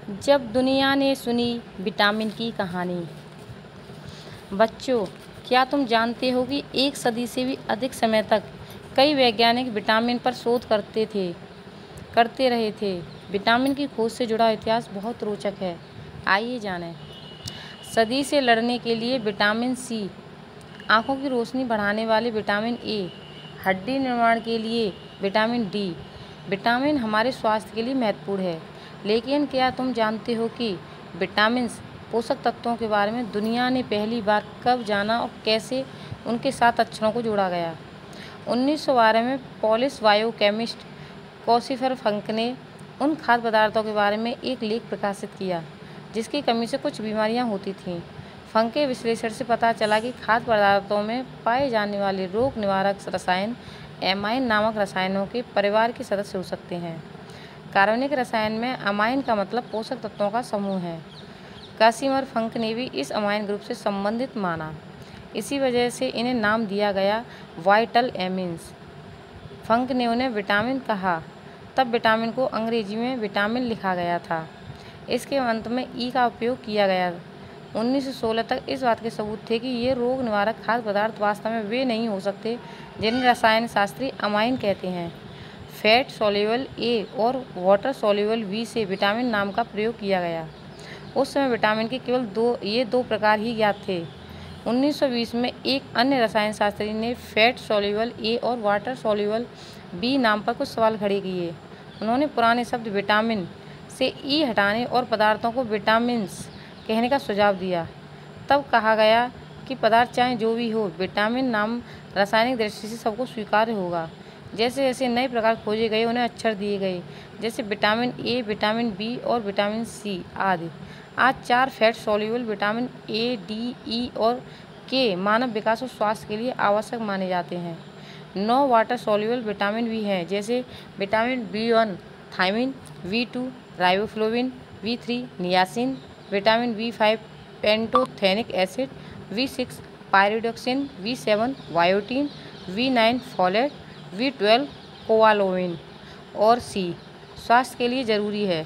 जब दुनिया ने सुनी विटामिन की कहानी। बच्चों, क्या तुम जानते हो कि एक सदी से भी अधिक समय तक कई वैज्ञानिक विटामिन पर शोध करते रहे थे। विटामिन की खोज से जुड़ा इतिहास बहुत रोचक है, आइए जानें। सदी से लड़ने के लिए विटामिन सी, आँखों की रोशनी बढ़ाने वाले विटामिन ए, हड्डी निर्माण के लिए विटामिन डी। विटामिन हमारे स्वास्थ्य के लिए महत्वपूर्ण है, लेकिन क्या तुम जानते हो कि विटामिन्स पोषक तत्वों के बारे में दुनिया ने पहली बार कब जाना और कैसे उनके साथ अक्षरों को जोड़ा गया? 1912 में पोलिश बायोकेमिस्ट क्रिस्टोफर फंक ने उन खाद्य पदार्थों के बारे में एक लेख प्रकाशित किया जिसकी कमी से कुछ बीमारियां होती थीं। फंक के विश्लेषण से पता चला कि खाद्य पदार्थों में पाए जाने वाले रोग निवारक रसायन एमाइन नामक रसायनों के परिवार के सदस्य हो सकते हैं। कार्बनिक रसायन में अमाइन का मतलब पोषक तत्वों का समूह है। कासिमर फंक ने भी इस अमाइन ग्रुप से संबंधित माना। इसी वजह से इन्हें नाम दिया गया वाइटल एमिन्स। फंक ने उन्हें विटामिन कहा, तब विटामिन को अंग्रेजी में विटामिन लिखा गया था। इसके अंत में ई का उपयोग किया गया। 1916 तक इस बात के सबूत थे कि ये रोग निवारक खाद्य पदार्थ वास्तव में वे नहीं हो सकते जिन्हें रसायन शास्त्री अमाइन कहते हैं। फैट सोल्यूबल ए और वाटर सोल्यूबल बी से विटामिन नाम का प्रयोग किया गया। उस समय विटामिन के केवल दो प्रकार ही ज्ञात थे। 1920 में एक अन्य रसायन शास्त्री ने फैट सोल्यूबल ए और वाटर सोल्यूबल बी नाम पर कुछ सवाल खड़े किए। उन्होंने पुराने शब्द विटामिन से ई हटाने और पदार्थों को विटामिन्स कहने का सुझाव दिया। तब कहा गया कि पदार्थ चाहे जो भी हो, विटामिन नाम रासायनिक दृष्टि से सबको स्वीकार्य होगा। जैसे जैसे नए प्रकार खोजे गए, उन्हें अक्षर दिए गए, जैसे विटामिन ए, विटामिन बी और विटामिन सी आदि। आज 4 fat soluble vitamin A, D, E और के मानव विकास और स्वास्थ्य के लिए आवश्यक माने जाते हैं। 9 वाटर सोल्यूबल विटामिन भी हैं, जैसे vitamin B1 thiamine, B2 riboflavin, B3 niacin, vitamin B5 pantothenic acid, B6 pyridoxine, B7 biotin, B9 folate, B12 cobalamin और C स्वास्थ्य के लिए ज़रूरी है।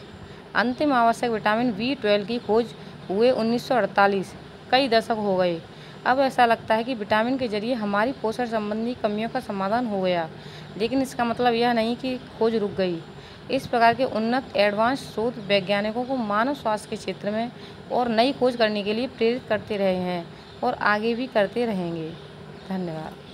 अंतिम आवश्यक विटामिन B12 की खोज हुए 1948, कई दशक हो गए। अब ऐसा लगता है कि विटामिन के जरिए हमारी पोषण संबंधी कमियों का समाधान हो गया, लेकिन इसका मतलब यह नहीं कि खोज रुक गई। इस प्रकार के उन्नत एडवांस शोध वैज्ञानिकों को मानव स्वास्थ्य के क्षेत्र में और नई खोज करने के लिए प्रेरित करते रहे हैं और आगे भी करते रहेंगे। धन्यवाद।